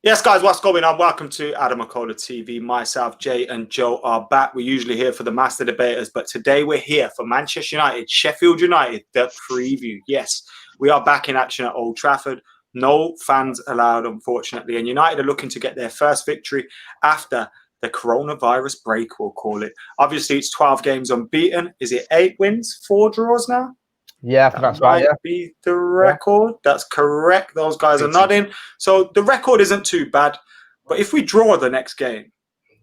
Yes, guys, what's going on? Welcome to AdamMcKola TV. Myself, Jay, and Joe are back. We're usually here for the Master Debaters, but today we're here for Manchester United, Sheffield United, the preview. Yes, we are back in action at Old Trafford. No fans allowed, unfortunately. And United are looking to get their first victory after the coronavirus break, we'll call it. Obviously, it's 12 games unbeaten. Is it 8 wins, 4 draws now? Yeah, I think that's right. Yeah, be the record. Yeah. That's correct. Those guys are nodding. So the record isn't too bad. But if we draw the next game,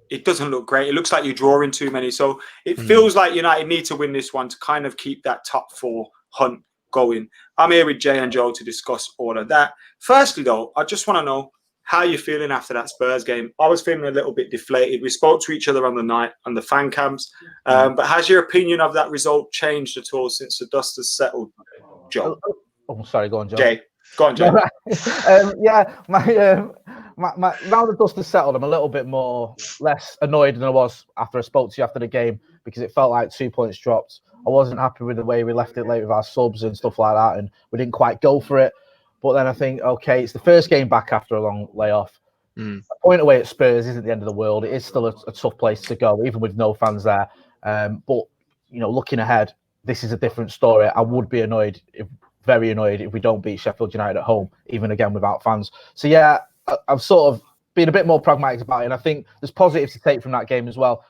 it doesn't look great. It looks like you're drawing too many. So it feels like United need to win this one to kind of keep that top 4 hunt going. I'm here with Jay and Joe to discuss all of that. Firstly, though, I just want to know how you're feeling after that Spurs game. I was feeling a little bit deflated. We spoke to each other on the night on the fan cams. But has your opinion of that result changed at all since the dust has settled, Joe? Oh, sorry. Go on, Joe. Jay. Go on, Jay. Yeah, now the dust has settled, I'm a little bit less annoyed than I was after I spoke to you after the game, because it felt like 2 points dropped. I wasn't happy with the way we left it late with our subs and stuff like that, and we didn't quite go for it. But then I think, okay, it's the first game back after a long layoff. A point away at Spurs isn't the end of the world. It is still a tough place to go, even with no fans there. But, you know, looking ahead, this is a different story. I would be very annoyed if we don't beat Sheffield United at home, even again without fans. So, yeah, I've sort of been a bit more pragmatic about it. And I think there's positives to take from that game as well,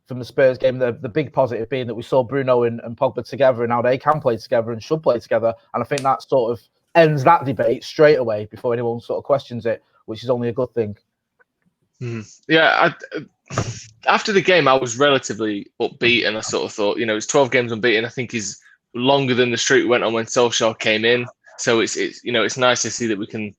from the Spurs game. The big positive being that we saw Bruno and Pogba together, and now they can play together and should play together. And I think that sort of ends that debate straight away before anyone sort of questions it, which is only a good thing. Yeah, after the game, I was relatively upbeat, and I sort of thought, it's 12 games unbeaten. I think is longer than the streak went on when Solskjaer came in. So it's nice to see that we can.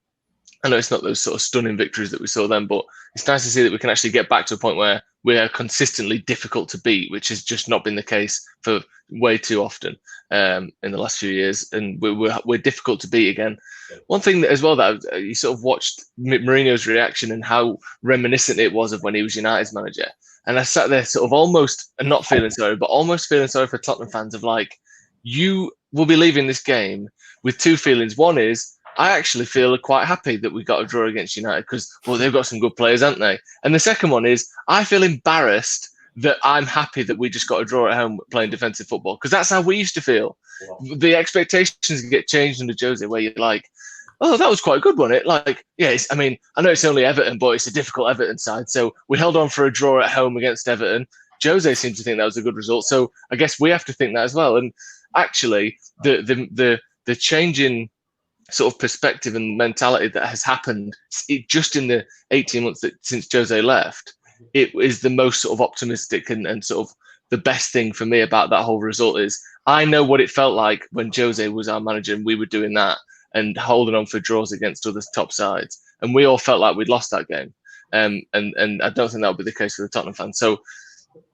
I know it's not those sort of stunning victories that we saw then, but it's nice to see that we can actually get back to a point where we are consistently difficult to beat, which has just not been the case for way too often in the last few years, and we're difficult to beat again. One thing that, as well, that you sort of watched Mourinho's reaction and how reminiscent it was of when he was United's manager, and I sat there sort of almost not feeling sorry, but almost feeling sorry for Tottenham fans of like, you will be leaving this game with two feelings. One is, I actually feel quite happy that we got a draw against United because, well, they've got some good players, haven't they? And the second one is, I feel embarrassed that I'm happy that we just got a draw at home playing defensive football, because that's how we used to feel. Wow. The expectations get changed under Jose, where you're like, oh, that was quite a good one. It like, yeah, I mean, I know it's only Everton, but it's a difficult Everton side. So we held on for a draw at home against Everton. Jose seemed to think that was a good result. So I guess we have to think that as well. And actually, the change in sort of perspective and mentality that has happened just in the 18 months since Jose left, it is the most sort of optimistic and sort of the best thing for me about that whole result is I know what it felt like when Jose was our manager and we were doing that and holding on for draws against other top sides, and we all felt like we'd lost that game, and I don't think that would be the case for the Tottenham fans. So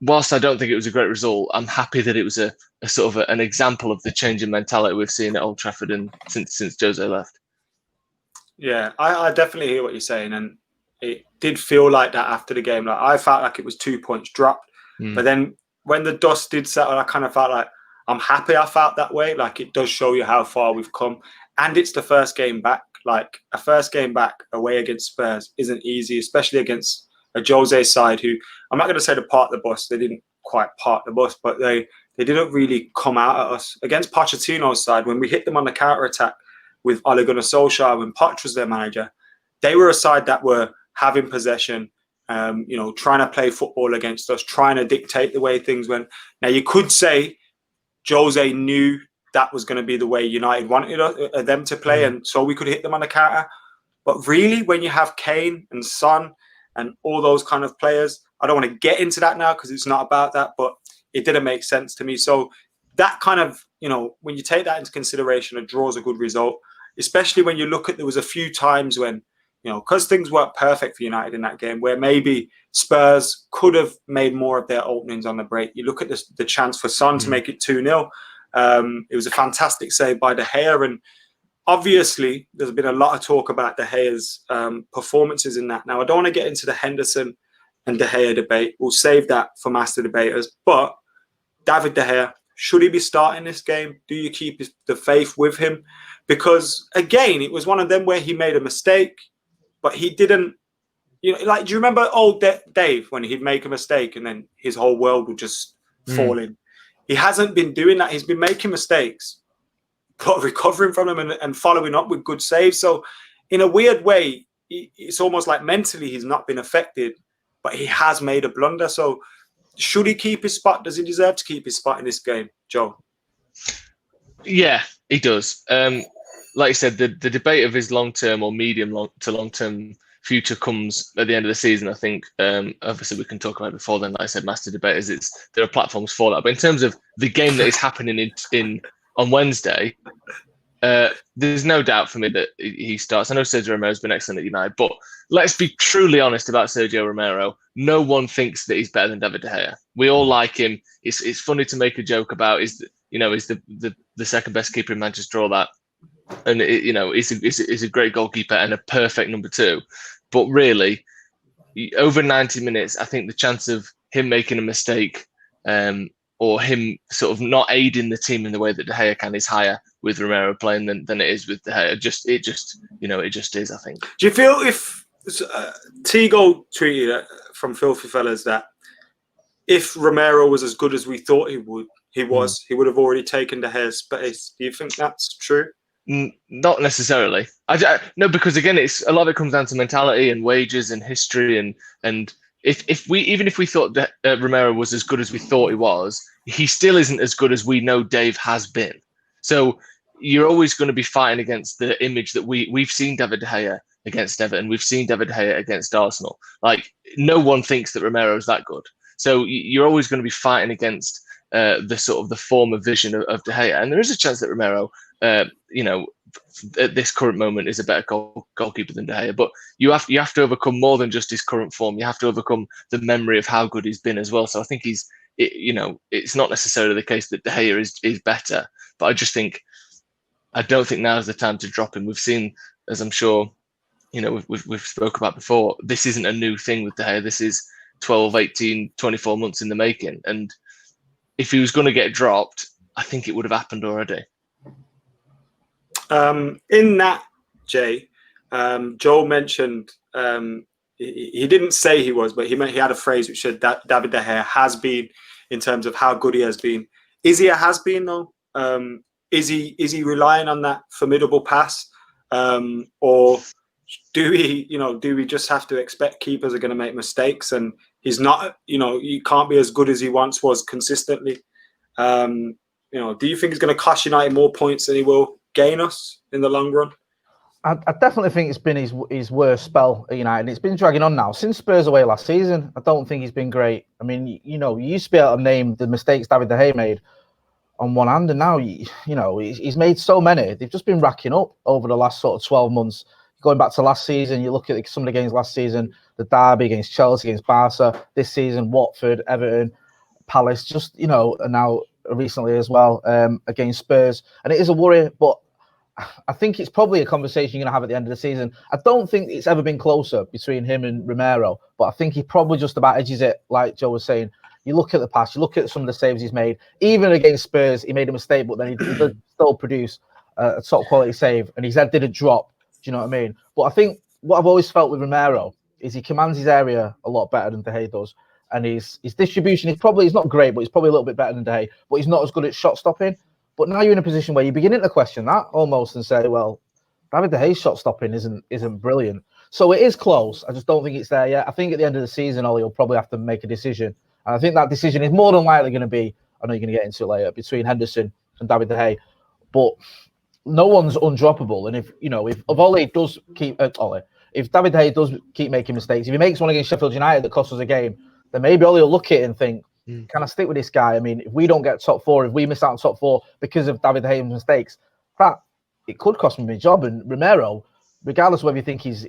whilst I don't think it was a great result, I'm happy that it was a sort of an example of the change in mentality we've seen at Old Trafford and since Jose left. Yeah, I definitely hear what you're saying, and it did feel like that after the game. Like, I felt like it was 2 points dropped, but then when the dust did settle, I kind of felt like I'm happy I felt that way. Like, it does show you how far we've come, and it's the first game back. Like, a first game back away against Spurs isn't easy, especially against a Jose side who, I'm not going to say to park the bus. They didn't quite park the bus, but they didn't really come out at us. Against Pochettino's side, when we hit them on the counter-attack with Ole Gunnar Solskjaer, when Poch was their manager, they were a side that were having possession, trying to play football against us, trying to dictate the way things went. Now, you could say Jose knew that was going to be the way United wanted them to play, and so we could hit them on the counter. But really, when you have Kane and Son and all those kind of players, I don't want to get into that now because it's not about that, but it didn't make sense to me. So that kind of, when you take that into consideration, a draw is a good result, especially when you look at, there was a few times when, because things weren't perfect for United in that game, where maybe Spurs could have made more of their openings on the break. You look at the chance for Son to make it 2-0. It was a fantastic save by De Gea, and obviously there's been a lot of talk about De Gea's performances in that. Now, I don't want to get into the Henderson and De Gea debate. We'll save that for Master Debaters. But David de Gea, should he be starting this game? Do you keep the faith with him? Because, again, it was one of them where he made a mistake. but he didn't. You know, like, do you remember old Dave when he'd make a mistake and then his whole world would just fall in? He hasn't been doing that. He's been making mistakes, but recovering from them and following up with good saves. So, in a weird way, it's almost like mentally he's not been affected, but he has made a blunder. So, should he keep his spot? Does he deserve to keep his spot in this game, Joe? Yeah, he does. Like I said, the debate of his long-term or medium to long-term future comes at the end of the season. I think obviously we can talk about it before then. Like I said, master debate is there are platforms for that. But in terms of the game that is happening in on Wednesday, there's no doubt for me that he starts. I know Sergio Romero's been excellent at United, but let's be truly honest about Sergio Romero. No one thinks that he's better than David de Gea. We all like him. It's funny to make a joke about is the second best keeper in Manchester, all that, and he's a great goalkeeper and a perfect number 2. But really, over 90 minutes, I think the chance of him making a mistake or him sort of not aiding the team in the way that De Gea can is higher with Romero playing than it is with De Gea. It just is, I think. Do you feel if Tigo tweeted from Filthy Fellas that if Romero was as good as we thought he would have already taken De Gea's space? Do you think that's true? Not necessarily. No, because again, it's a lot of it comes down to mentality and wages and history and if we thought that Romero was as good as we thought he was, he still isn't as good as we know Dave has been. So you're always going to be fighting against the image that we've seen David de Gea against Everton, we've seen David de Gea against Arsenal. Like, no one thinks that Romero is that good. So you're always going to be fighting against the sort of the form of vision of De Gea, and there is a chance that Romero, at this current moment, is a better goalkeeper than De Gea. But you have to overcome more than just his current form. You have to overcome the memory of how good he's been as well. So I think it's not necessarily the case that De Gea is better, but I don't think now is the time to drop him. We've seen, as I'm sure we've spoke about before, this isn't a new thing with De Gea. This is 12, 18, 24 months in the making. And if he was going to get dropped, I think it would have happened already. In that, Jay, Joel mentioned he didn't say he was, but he had a phrase which said that David de Gea has been, in terms of how good he has been. Is he a has been though? Is he relying on that formidable pass, or do we just have to expect keepers are going to make mistakes and he's not? He can't be as good as he once was consistently. Do you think he's going to cost United more points than he will gain us in the long run? I definitely think it's been his worst spell at United. It's been dragging on now since Spurs away last season. I don't think he's been great. I mean, you used to be able to name the mistakes David de Gea made on one hand, and now he's made so many. They've just been racking up over the last sort of 12 months. Going back to last season, you look at some of the games last season: the derby against Chelsea, against Barca. This season, Watford, Everton, Palace. Just and now recently as well against Spurs. And it is a worry, but I think it's probably a conversation you're going to have at the end of the season. I don't think it's ever been closer between him and Romero, but I think he probably just about edges it, like Joe was saying. You look at the past, you look at some of the saves he's made. Even against Spurs, he made a mistake, but then he did still produce a top quality save, and his head didn't drop. Do you know what I mean? But I think what I've always felt with Romero is he commands his area a lot better than De Gea does. And his distribution is not great, but he's probably a little bit better than De Gea. But he's not as good at shot stopping. But now you're in a position where you're beginning to question that almost and say, well, David De Gea's shot stopping isn't brilliant. So it is close. I just don't think it's there yet. I think at the end of the season, Ollie will probably have to make a decision. And I think that decision is more than likely going to be, I know you're going to get into it later, between Henderson and David De Gea. But no one's undroppable. And if David De Gea does keep making mistakes, if he makes one against Sheffield United that costs us a game, then maybe Ollie will look at it and think, can I stick with this guy? I mean, if we don't get top 4, if we miss out on top 4 because of David De Gea's mistakes, it could cost me my job. And Romero, regardless of whether you think he's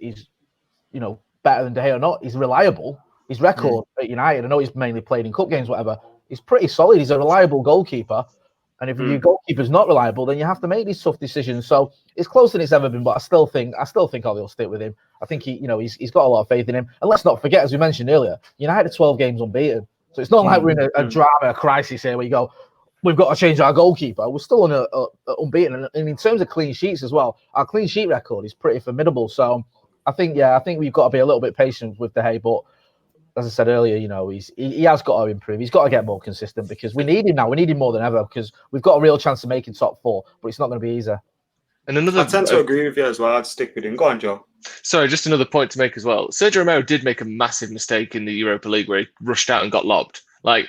better than De Gea or not, he's reliable. His record at United, I know he's mainly played in cup games, whatever, he's pretty solid. He's a reliable goalkeeper. And if your goalkeeper's not reliable, then you have to make these tough decisions. So it's closer than it's ever been, but I still think Ollie will stick with him. I think he's got a lot of faith in him. And let's not forget, as we mentioned earlier, United are 12 games unbeaten. So it's not like we're in a drama, a crisis here where you go, we've got to change our goalkeeper. We're still on a unbeaten. And in terms of clean sheets as well, our clean sheet record is pretty formidable. So I think we've got to be a little bit patient with De Gea, but as I said earlier, he has got to improve. He's got to get more consistent because we need him now. We need him more than ever because we've got a real chance of making top 4, but it's not going to be easy. And I tend to agree with you as well. I'd stick with him. Go on, Joe. Sorry, just another point to make as well. Sergio Romero did make a massive mistake in the Europa League where he rushed out and got lobbed. Like,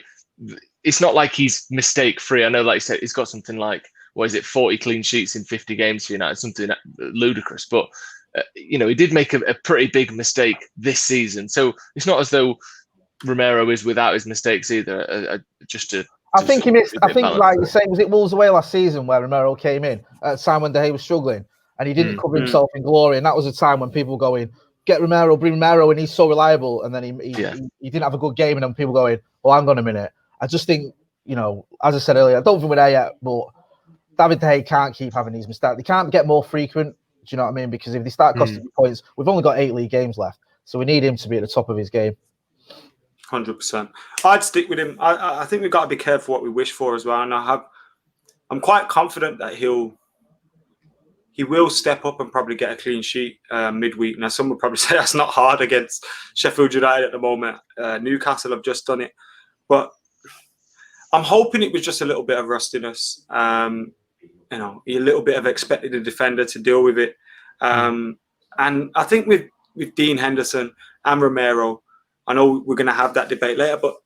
it's not like he's mistake-free. I know, like you said, he's got something like, 40 clean sheets in 50 games for United, something ludicrous. But, he did make a pretty big mistake this season. So it's not as though Romero is without his mistakes either. I think he missed. I think, like you're saying, was it Wolves away last season where Romero came in at a time when De Gea was struggling and he didn't cover himself in glory, and that was a time when people were going, "Get Romero, bring Romero," and he's so reliable, and then he didn't have a good game, and then people going, "Oh, hang on a minute." I just think, as I said earlier, I don't think we're there yet, but David De Gea can't keep having these mistakes. They can't get more frequent. Do you know what I mean? Because if they start costing points, we've only got 8 league games left, so we need him to be at the top of his game. 100%. I'd stick with him. I think we've got to be careful what we wish for as well. And I'm quite confident that he will step up and probably get a clean sheet midweek. Now, some would probably say that's not hard against Sheffield United at the moment. Newcastle have just done it. But I'm hoping it was just a little bit of rustiness. A little bit of expected the defender to deal with it. And I think with Dean Henderson and Romero, I know we're going to have that debate later, but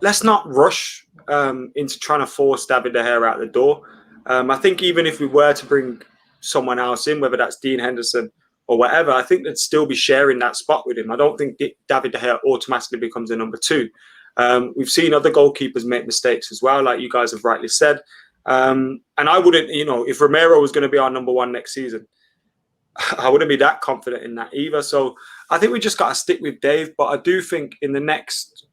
let's not rush into trying to force David De Gea out the door. I think even if we were to bring someone else in, whether that's Dean Henderson or whatever, I think they'd still be sharing that spot with him. I don't think David De Gea automatically becomes a number 2. We've seen other goalkeepers make mistakes as well, like you guys have rightly said. And I wouldn't, if Romero was going to be our number 1 next season, I wouldn't be that confident in that either. So I think we just got to stick with Dave. But I do think in the next,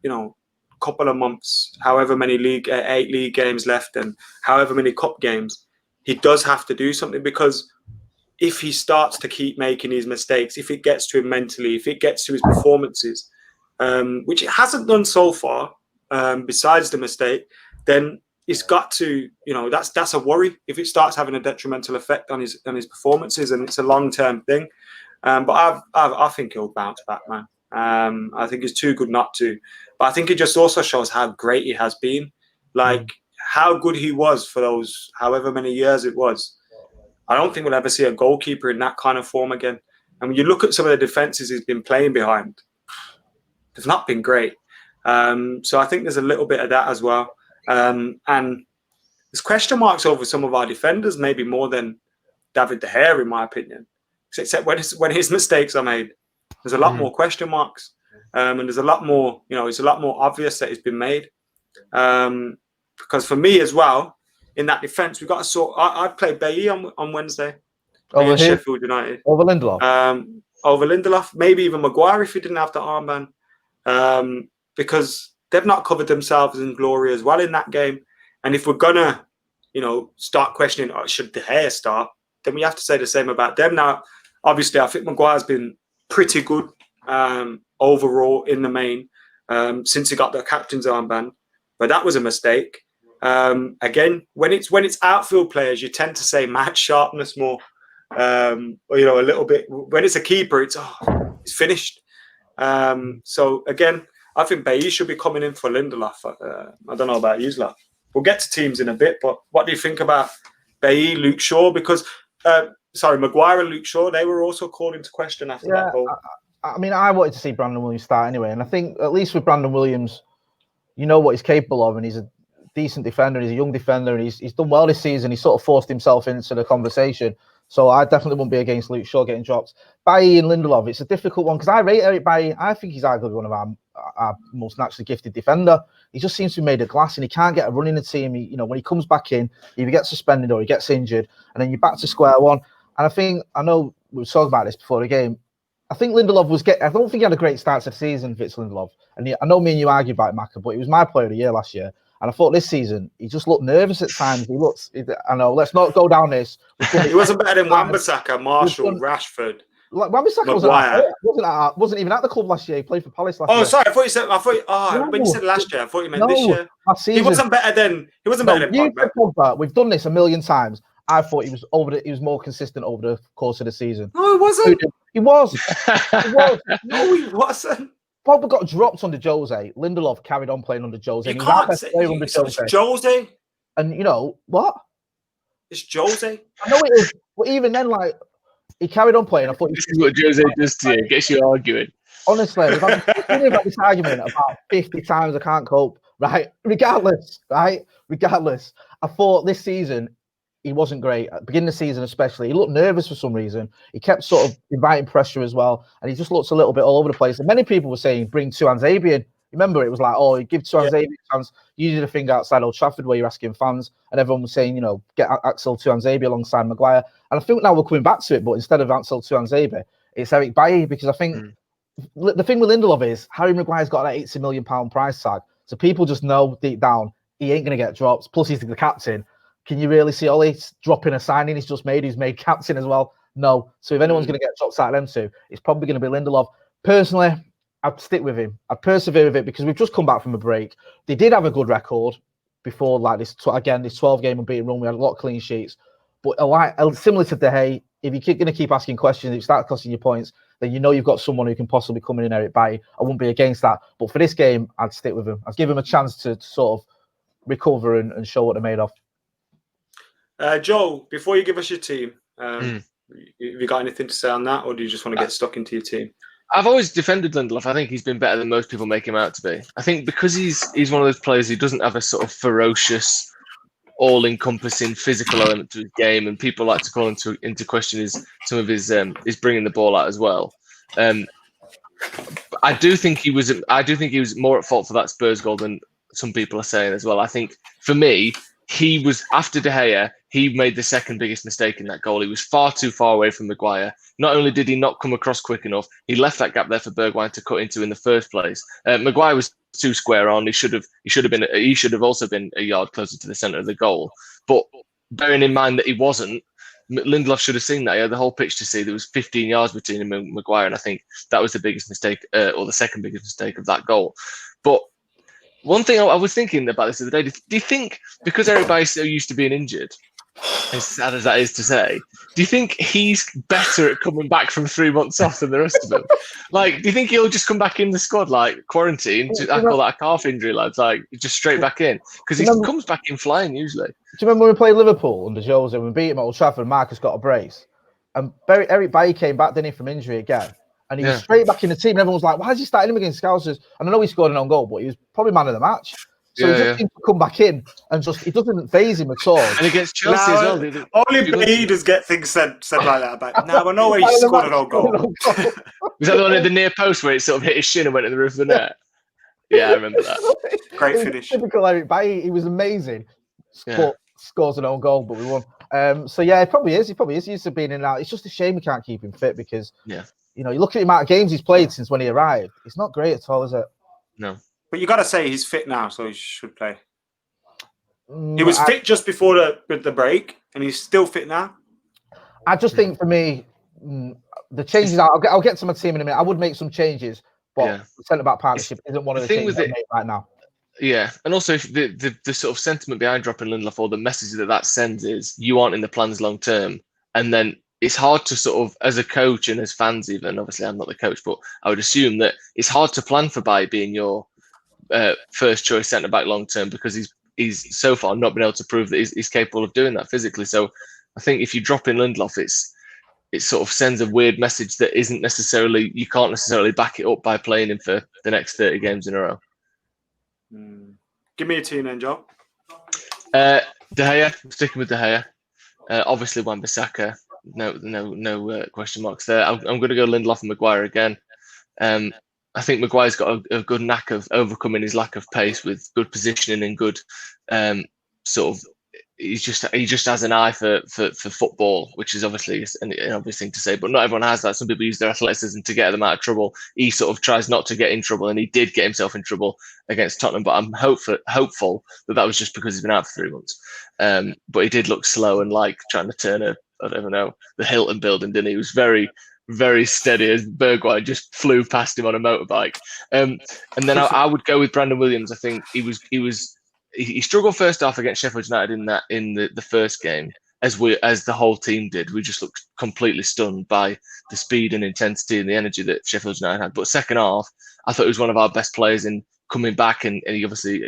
couple of months, however many 8 league games left and however many cup games, he does have to do something, because if he starts to keep making these mistakes, if it gets to him mentally, if it gets to his performances, which it hasn't done so far, besides the mistake, then it's got to, that's a worry if it starts having a detrimental effect on his performances, and it's a long-term thing. But I think he'll bounce back, man. I think he's too good not to. But I think it just also shows how great he has been, like how good he was for those however many years it was. I don't think we'll ever see a goalkeeper in that kind of form again. And when you look at some of the defenses he's been playing behind, they've not been great. So I think there's a little bit of that as well. And there's question marks over some of our defenders, maybe more than David De Gea, in my opinion. Except when his mistakes are made, there's a lot more question marks, and there's a lot more. It's a lot more obvious that it's been made. Because for me as well, in that defence, we've got to sort. I'd play Bailly on Wednesday against Sheffield United over Lindelof. Over Lindelof, maybe even Maguire if he didn't have the armband, because they've not covered themselves in glory as well in that game. And if we're gonna, start questioning, should De Gea start, then we have to say the same about them. Now, obviously, I think Maguire's been pretty good overall in the main since he got the captain's armband, but that was a mistake. Again, when it's outfield players, you tend to say match sharpness more, a little bit. When it's a keeper, it's finished. So again, I think Bailly should be coming in for Lindelof. I don't know about you, lot. We'll get to teams in a bit, but what do you think about Bailly, Luke Shaw? Because Maguire and Luke Shaw, they were also called into question after that goal. I mean, I wanted to see Brandon Williams start anyway, and I think at least with Brandon Williams, you know what he's capable of, and he's a decent defender, he's a young defender, and he's done well this season. He sort of forced himself into the conversation. So I definitely wouldn't be against Luke Shaw getting dropped. Bailly and Lindelof, it's a difficult one because I rate Eric Bailly. I think he's arguably one of our most naturally gifted defender. He just seems to be made of glass, and he can't get a run in the team. When he comes back in, either gets suspended or he gets injured, and then you're back to square one. And I know we were talking about this before the game. I think Lindelof I don't think he had a great start to the season, Fitz Lindelof. And I know me and you argued about Macca, but he was my player of the year last year. And I thought this season, he just looked nervous at times. I know, let's not go down this. He wasn't better than Wan-Bissaka, Marshall, Rashford. Wan-Bissaka wasn't even at the club last year. He played for Palace last year. Oh, sorry. When you said last year, I thought you meant this year. He wasn't better than Pogba. We've done this a million times. I thought he was more consistent over the course of the season. No, it wasn't. He was. No, he wasn't. Pogba got dropped under Jose. Lindelof carried on playing under Jose. You can't say it's Jose. And you know what? It's Jose. I know it is, but even then, like, he carried on playing. I thought this is what Jose does to you. Gets you arguing. Honestly, we've had this argument about 50 times. I can't cope. Right? Regardless, I thought this season he wasn't great. At the beginning of the season, especially, he looked nervous for some reason. He kept sort of inviting pressure as well, and he just looks a little bit all over the place. And many people were saying, "Bring Tuanzebe in." Remember, it was like, "Oh, you give Tuanzebe a chance." You did a thing outside Old Trafford where you're asking fans, and everyone was saying, get Axel Tuanzebe alongside Maguire. And I think now we're coming back to it, but instead of Axel Tuanzebe, it's Eric Bailly, because I think the thing with Lindelof is Harry Maguire's got that £80 million price tag, so people just know deep down he ain't going to get dropped. Plus, he's the captain. Can you really see Ollie dropping a signing he's just made? He's made captain as well. No. So if anyone's going to get dropped out of them two, it's probably going to be Lindelof. Personally, I'd stick with him. I'd persevere with it because we've just come back from a break. They did have a good record before, like this 12-game unbeaten run. We had a lot of clean sheets. But similar to De Gea, if you're going to keep asking questions, if you start costing you points, then you've got someone who can possibly come in and Eric Bailly. I wouldn't be against that. But for this game, I'd stick with him. I'd give him a chance to sort of recover and show what they're made of. Joel, before you give us your team, have you got anything to say on that, or do you just want to get stuck into your team? I've always defended Lindelof. I think he's been better than most people make him out to be. I think because he's one of those players who doesn't have a sort of ferocious, all-encompassing physical element to his game, and people like to call into question some of his bringing the ball out as well. I do think he was more at fault for that Spurs goal than some people are saying as well. I think for me, he was, after De Gea, he made the second biggest mistake in that goal. He was far too far away from Maguire. Not only did he not come across quick enough, he left that gap there for Bergwijn to cut into in the first place. Maguire was too square on. He should have also been a yard closer to the centre of the goal. But bearing in mind that he wasn't, Lindelof should have seen that. He had the whole pitch to see. There was 15 yards between him and Maguire, and I think that was the biggest mistake, or the second biggest mistake of that goal. But one thing I was thinking about this the other day, do you think, because Eric Bailly's so used to being injured, as sad as that is to say, do you think he's better at coming back from 3 months off than the rest of them? Like, do you think he'll just come back in the squad, like, quarantine? I call that a calf injury, lads, like, just straight back in? Because he comes back in flying, usually. Do you remember when we played Liverpool under Jose, when we beat him at Old Trafford, Marcus got a brace? And Eric Bailly came back, didn't he, from injury again? And he was straight back in the team, and everyone was like, why is he starting him against Scousers? And I know he scored an own goal, but he was probably man of the match. So he just seemed to come back in and it doesn't faze him at all. And against Chelsea as well. Only leaders get things said like that about. Now I know where he scored an own goal. Was that the one at the near post where it sort of hit his shin and went in the roof of the net? Yeah, I remember that. Great finish. Typical Eric Bailly. He was amazing. Scores an own goal, but we won. So yeah, it probably is. He probably is used to being in and out. It's just a shame we can't keep him fit because you look at the amount of games he's played since when he arrived. It's not great at all, is it? No. But you got to say he's fit now, so he should play. He was fit just before the break, and he's still fit now. I just think for me, the changes. I'll get to my team in a minute. I would make some changes, but the centre-back partnership isn't one of the things I make right now. Yeah, and also the sort of sentiment behind dropping Lindelof, or the message that sends is you aren't in the plans long term, and then it's hard to sort of, as a coach and as fans even, obviously I'm not the coach, but I would assume that it's hard to plan for Bailly being your first choice centre back long term, because he's so far not been able to prove that he's capable of doing that physically. So I think if you drop in Lindelof, it sort of sends a weird message that isn't necessarily, you can't necessarily back it up by playing him for the next 30 games in a row. Give me a team then, Joe. De Gea, I'm sticking with De Gea. Obviously Wan-Bissaka, no question marks there. I'm going to go Lindelof and Maguire again. I think Maguire's got a good knack of overcoming his lack of pace with good positioning and good sort of. He just has an eye for football, which is obviously an obvious thing to say, but not everyone has that. Some people use their athleticism to get them out of trouble. He sort of tries not to get in trouble, and he did get himself in trouble against Tottenham. But I'm hopeful that was just because he's been out for 3 months. But he did look slow and like trying to turn the Hilton building, didn't he? He was very, very steady as Bergwijn just flew past him on a motorbike. And then I would go with Brandon Williams. I think he struggled first half against Sheffield United in the first game, as the whole team did. We just looked completely stunned by the speed and intensity and the energy that Sheffield United had. But second half, I thought he was one of our best players in coming back, and he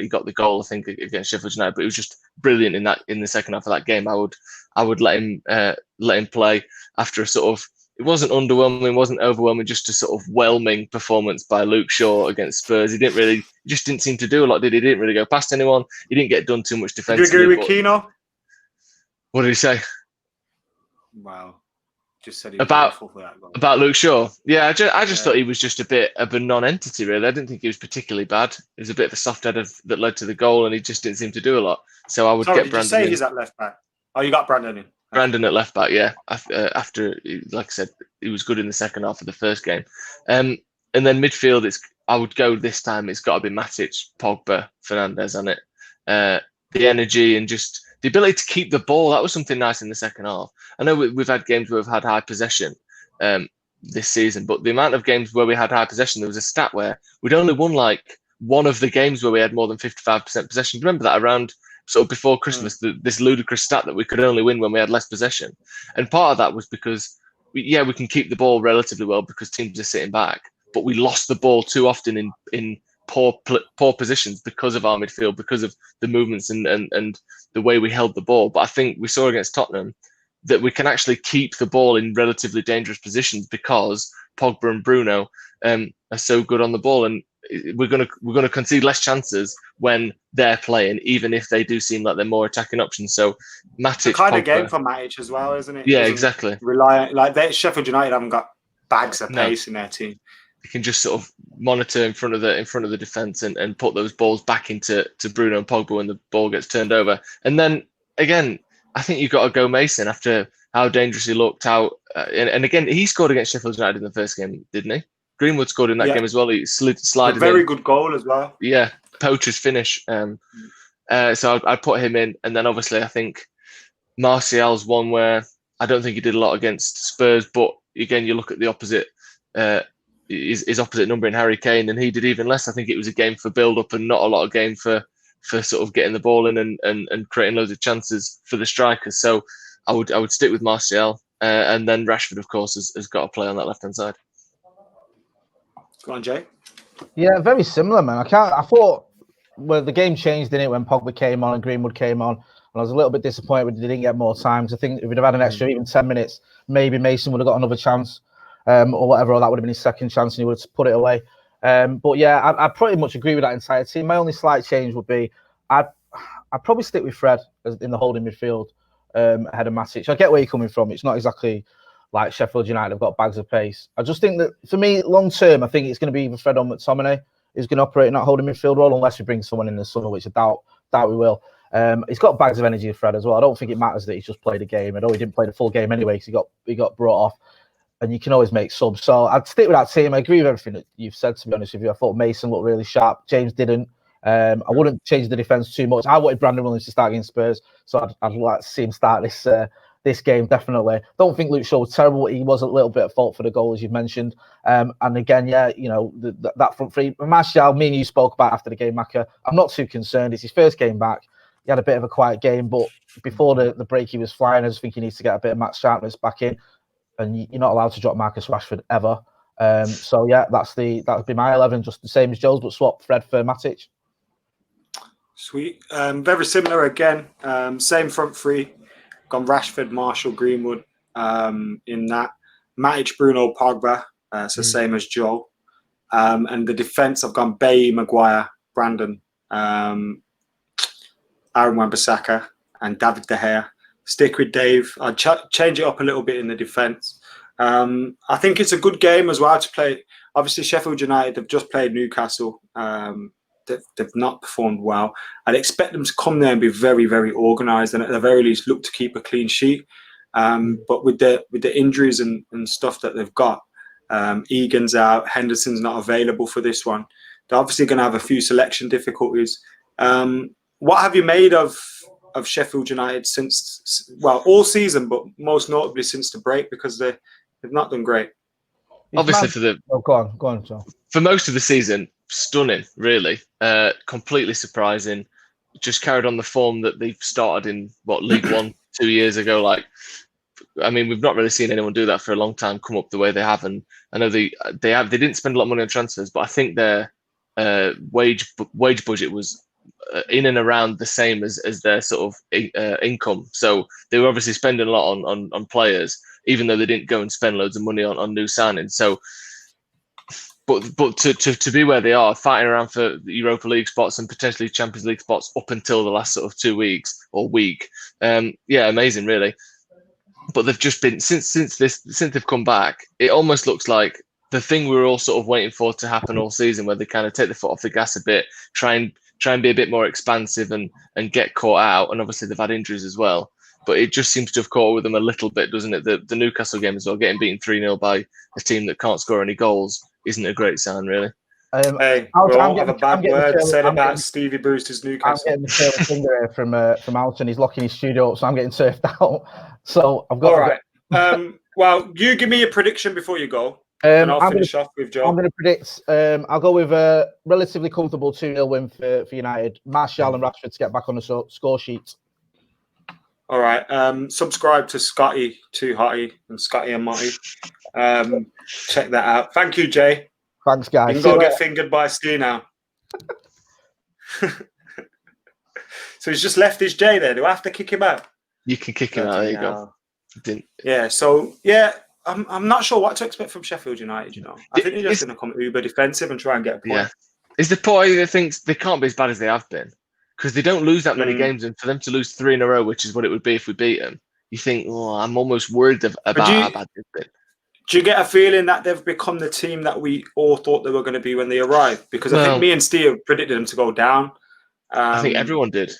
got the goal, I think, against Sheffield United. But he was just brilliant in the second half of that game. I would let him play after a sort of, it wasn't underwhelming, wasn't overwhelming, just a sort of whelming performance by Luke Shaw against Spurs. He just didn't seem to do a lot, did he? He didn't really go past anyone. He didn't get done too much defensively. Did you agree with Keno? What did he say? Wow. Just said he was awful for that goal. About Luke Shaw. Yeah, I just thought he was just a bit of a non-entity, really. I didn't think he was particularly bad. He was a bit of a soft head that led to the goal, and he just didn't seem to do a lot. So I would get Brandon. Did you say he's at left back? Oh, you got Brandon in. Brandon at left back, yeah. After, like I said, he was good in the second half of the first game. And then midfield, I would go this time. It's got to be Matic, Pogba, Fernandes on it. The energy and just the ability to keep the ball, that was something nice in the second half. I know we've had games where we've had high possession this season, but the amount of games where we had high possession, there was a stat where we'd only won like one of the games where we had more than 55% possession. Remember that around sort of before Christmas, this ludicrous stat that we could only win when we had less possession. And part of that was because, we can keep the ball relatively well because teams are sitting back, but we lost the ball too often in poor positions because of our midfield, because of the movements and the way we held the ball. But I think we saw against Tottenham that we can actually keep the ball in relatively dangerous positions because Pogba and Bruno are so good on the ball, and we're gonna concede less chances when they're playing, even if they do seem like they're more attacking options. So Matic, it's a kind Pogba, of game for Matic as well, isn't it? Yeah, exactly. Sheffield United haven't got bags of pace in their team. You can just sort of monitor in front of the defence and put those balls back into Bruno and Pogba when the ball gets turned over. And then again, I think you've got to go Mason after how dangerous he looked out. And again, he scored against Sheffield United in the first game, didn't he? Greenwood scored in that game as well. He slid in. Very good goal as well. Yeah, poacher's finish. So I'd put him in. And then obviously I think Martial's one where I don't think he did a lot against Spurs, but again, you look at the opposite, his opposite number in Harry Kane, and he did even less. I think it was a game for build-up and not a lot of game for sort of getting the ball in and creating loads of chances for the strikers. So I would stick with Martial, and then Rashford, of course, has got to play on that left-hand side. Go on, Jay. Yeah, very similar, man. I thought the game changed, didn't it, when Pogba came on and Greenwood came on, and I was a little bit disappointed when they didn't get more time. I think if we'd have had an extra even 10 minutes, maybe Mason would have got another chance, or whatever, or that would have been his second chance, and he would have put it away. But yeah, I pretty much agree with that entire team. My only slight change would be I'd probably stick with Fred in the holding midfield ahead of Matic. I get where you're coming from. It's not exactly like Sheffield United have got bags of pace. I just think that for me, long term, I think it's going to be either Fred or McTominay is going to operate in that holding midfield role, unless we bring someone in the summer, which I doubt we will. He's got bags of energy, Fred, as well. I don't think it matters that he's just played a game. I know he didn't play the full game anyway because he got brought off, and you can always make subs. So I'd stick with that team. I agree with everything that you've said, to be honest with you. I thought Mason looked really sharp. James didn't. I wouldn't change the defence too much. I wanted Brandon Williams to start against Spurs, so I'd like to see him start this game, definitely. Don't think Luke Shaw was terrible. He was a little bit at fault for the goal, as you've mentioned. And again, that front three. Martial, me and you spoke about after the game, Macca. I'm not too concerned. It's his first game back. He had a bit of a quiet game, but before the break, he was flying. I just think he needs to get a bit of match sharpness back in. And you're not allowed to drop Marcus Rashford ever. So yeah, that would be my 11, just the same as Joe's, but swap Fred for Matic. Sweet. Very similar again. Same front three. Gone Rashford, Marshall, Greenwood in that. Matic, Bruno, Pogba. So same as Joe. And the defence, I've gone Bailly, Maguire, Brandon, Aaron Wan-Bissaka, and David de Gea. Stick with Dave. I'd change it up a little bit in the defence. I think it's a good game as well to play. Obviously, Sheffield United have just played Newcastle. They've not performed well. I'd expect them to come there and be very, very organised, and at the very least look to keep a clean sheet. But with the injuries and stuff that they've got, Egan's out, Henderson's not available for this one. They're obviously going to have a few selection difficulties. What have you made of Sheffield United since, all season, but most notably since the break, because they've not done great? Obviously, go on, Joe. For most of the season, stunning, really. Completely surprising. Just carried on the form that they've started in League One 2 years ago. Like, I mean, we've not really seen anyone do that for a long time, come up the way they have. And I know they didn't spend a lot of money on transfers, but I think their wage budget was in and around the same as their sort of income. So they were obviously spending a lot on players, even though they didn't go and spend loads of money on new signings. So, but to be where they are, fighting around for Europa League spots and potentially Champions League spots up until the last sort of 2 weeks or week, amazing, really. But they've just been since they've come back, it almost looks like the thing we were all sort of waiting for to happen all season, where they kind of take the foot off the gas a bit, try and be a bit more expansive and get caught out. And obviously they've had injuries as well, but it just seems to have caught with them a little bit, doesn't it? The Newcastle game as well, getting beaten 3-0 by a team that can't score any goals isn't a great sign, really. Hey, we all have a bad word said about Stevie Brewster's Newcastle. I'm getting the tail finger here from Alton. He's locking his studio up, so I'm getting surfed out. So I've got. All right. Well, you give me a prediction before you go, and I'll finish off with Joe. I'm going to predict. I'll go with a relatively comfortable 2-0 win for United. Martial and Rashford to get back on the score sheet. All right. Subscribe to Scotty Too Hotty and Scotty and Motty. Check that out. Thank you, Jay. Thanks, guys. You can go get fingered by Stu now. So he's just left his Jay there. Do I have to kick him out? You can kick him out. There you go. Yeah. So I'm not sure what to expect from Sheffield United. You know, I think they're just going to come uber defensive and try and get a point. Yeah. Is the point that thinks they can't be as bad as they have been, because they don't lose that many games, and for them to lose 3 in a row, which is what it would be if we beat them, you think, I'm almost worried about how bad they've been. Do you get a feeling that they've become the team that we all thought they were going to be when they arrived? Because I think me and Steve predicted them to go down. I think everyone did.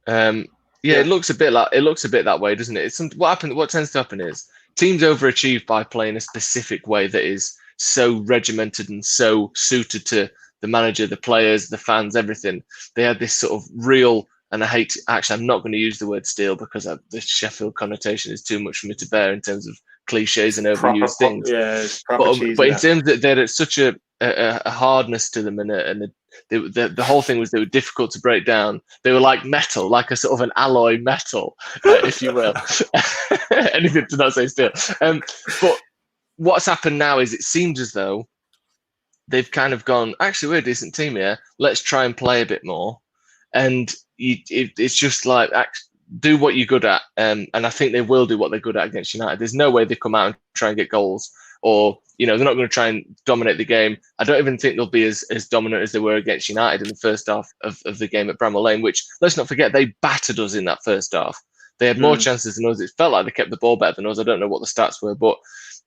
It looks a bit that way, doesn't it? What tends to happen is teams overachieve by playing a specific way that is so regimented and so suited to the manager, the players, the fans, everything. They had this sort of real, and I'm not going to use the word steal because the Sheffield connotation is too much for me to bear in terms of cliches and overused things. But in terms that they're such a hardness to them, and the whole thing was they were difficult to break down. They were like metal, like a sort of an alloy metal, if you will. Anything to not say steel. But what's happened now is it seems as though they've kind of gone, actually, we're a decent team here. Let's try and play a bit more. And it's just like, do what you're good at. And I think they will do what they're good at against United. There's no way they come out and try and get goals, or, they're not going to try and dominate the game. I don't even think they'll be as dominant as they were against United in the first half of the game at Bramall Lane, which, let's not forget, they battered us in that first half. They had more chances than us. It felt like they kept the ball better than us. I don't know what the stats were, but,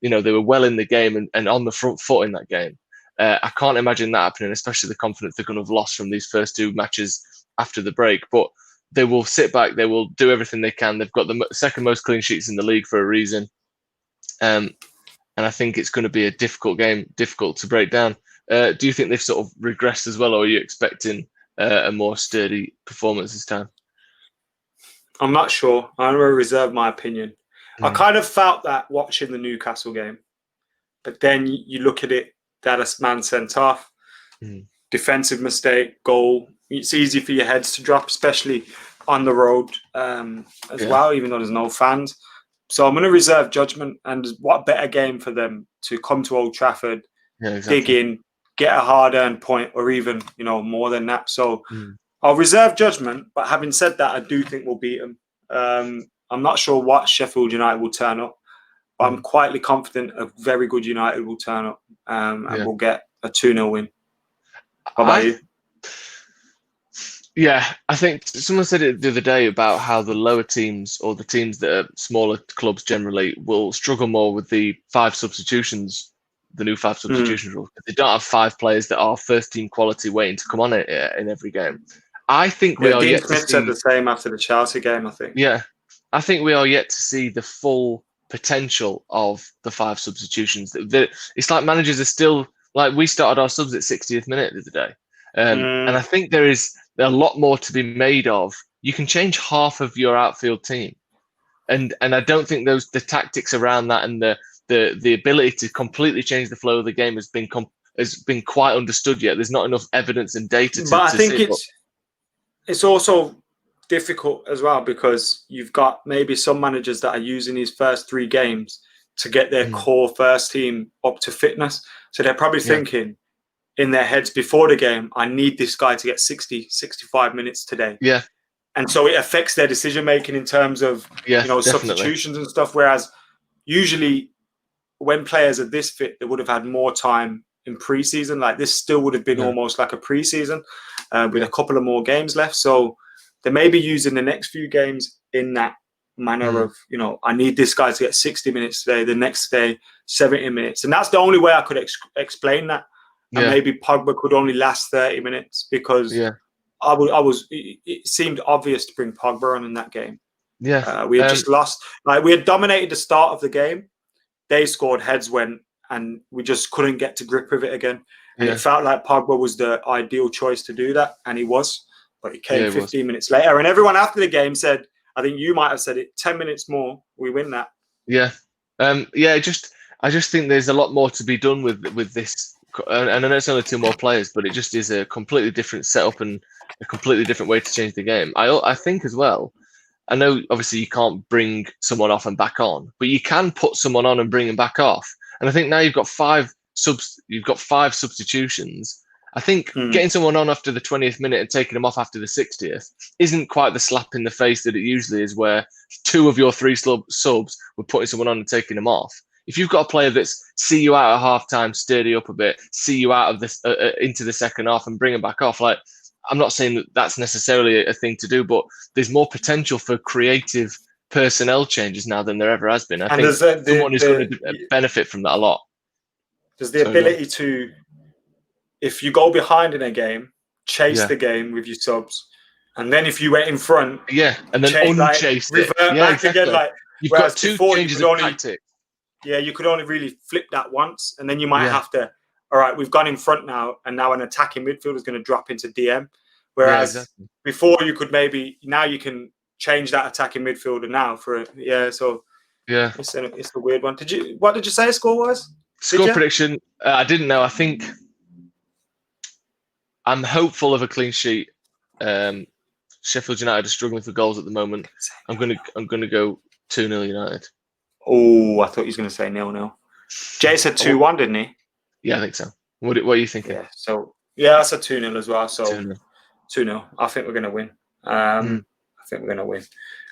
they were well in the game and on the front foot in that game. I can't imagine that happening, especially the confidence they're going to have lost from these first 2 matches after the break. But they will sit back. They will do everything they can. They've got the second most clean sheets in the league for a reason. And I think it's going to be a difficult game, difficult to break down. Do you think they've sort of regressed as well, or are you expecting a more sturdy performance this time? I'm not sure. I'm going to reserve my opinion. I kind of felt that watching the Newcastle game. But then you look at it, they had a man sent off, defensive mistake, goal. It's easy for your heads to drop, especially on the road as well, even though there's no fans. So I'm going to reserve judgment. And what better game for them to come to Old Trafford, dig in, get a hard-earned point, or even, more than that. So I'll reserve judgment. But having said that, I do think we'll beat them. I'm not sure what Sheffield United will turn up. But I'm quietly confident a very good United will turn up and we'll get a 2-0 win. How about you? Yeah, I think someone said it the other day about how the lower teams, or the teams that are smaller clubs generally, will struggle more with the 5 substitutions, the new 5 substitutions rule. They don't have 5 players that are first team quality waiting to come on in every game. I think we are yet to see... said the same after the Chelsea game, I think. Yeah, I think we are yet to see the full potential of the 5 substitutions. It's like managers are still... Like, we started our subs at 60th minute the other day. And I think there is a lot more to be made of. You can change half of your outfield team. And I don't think the tactics around that and the ability to completely change the flow of the game has been quite understood yet. There's not enough evidence and data to But I think it's also difficult as well because you've got maybe some managers that are using these first 3 games to get their core first team up to fitness. So they're probably thinking in their heads before the game, I need this guy to get 60, 65 minutes today. Yeah. And so it affects their decision making in terms of substitutions and stuff. Whereas usually when players are this fit, they would have had more time in pre-season. Like this still would have been almost like a pre-season with a couple of more games left. So they may be using the next few games in that manner of, I need this guy to get 60 minutes today, the next day 70 minutes. And that's the only way I could explain that. And maybe Pogba could only last 30 minutes because it seemed obvious to bring Pogba on in that game. Yeah. We had just lost. Like we had dominated the start of the game. They scored, heads went, and we just couldn't get to grip with it again. And it felt like Pogba was the ideal choice to do that, and he was. But he came 15 minutes later. And everyone after the game said, I think you might have said it, 10 minutes more, we win that. Yeah. I just think there's a lot more to be done with this. And I know it's only 2 more players, but it just is a completely different setup and a completely different way to change the game. I think as well, I know obviously you can't bring someone off and back on, but you can put someone on and bring them back off. And I think now you've got 5 substitutions. I think getting someone on after the 20th minute and taking them off after the 60th isn't quite the slap in the face that it usually is, where 2 of your 3 subs were putting someone on and taking them off. If you've got a player that's see you out at half-time, sturdy up a bit, see you out of this into the second half and bring them back off, like, I'm not saying that that's necessarily a thing to do, but there's more potential for creative personnel changes now than there ever has been. I think someone is going to benefit from that a lot. There's the ability to, if you go behind in a game, chase the game with your subs, and then if you went in front, and then unchase it, revert back again. Like you've got 2 changes of tactics. Yeah, you could only really flip that once, and then you might have to. All right, we've gone in front now, and now an attacking midfielder is going to drop into DM. Whereas before you could now you can change that attacking midfielder now for it. Yeah, so it's a weird one. What did you say score was? Score prediction? I didn't know. I think I'm hopeful of a clean sheet. Sheffield United are struggling for goals at the moment. I'm gonna go 2-0 United. Oh, I thought he was going to say 0-0. Jay said 2-1, didn't he? Yeah, I think so. What are you thinking? Yeah, so I said 2-0 as well. So 2-0. I think we're going to win. I think we're going to win.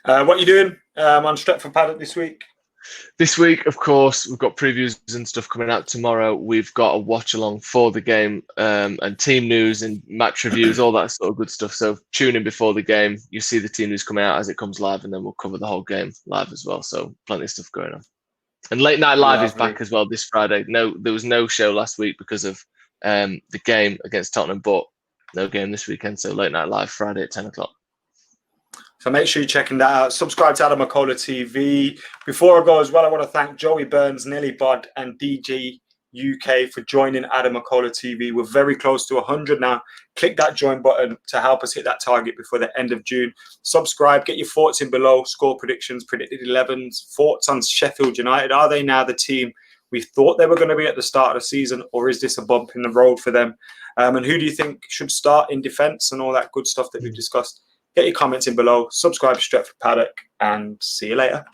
What are you doing on Stretford Paddock this week? This week, of course, we've got previews and stuff coming out tomorrow. We've got a watch along for the game and team news and match reviews, all that sort of good stuff. So tune in before the game. You see the team news coming out as it comes live, and then we'll cover the whole game live as well. So plenty of stuff going on. And Late Night Live is back as well this Friday. There was no show last week because of the game against Tottenham, but no game this weekend. So Late Night Live Friday at 10 o'clock. So make sure you're checking that out. Subscribe to AdamMcKola TV. Before I go as well, I want to thank Joey Burns, Nelly Bod, and DJ UK for joining AdamMcKola TV. We're very close to 100 now. Click that join button to help us hit that target before the end of June. Subscribe, get your thoughts in below. Score predictions, predicted 11s, thoughts on Sheffield United. Are they now the team we thought they were going to be at the start of the season, or is this a bump in the road for them? And who do you think should start in defence and all that good stuff that we've discussed? Get your comments in below. Subscribe to Stretford Paddock, and see you later.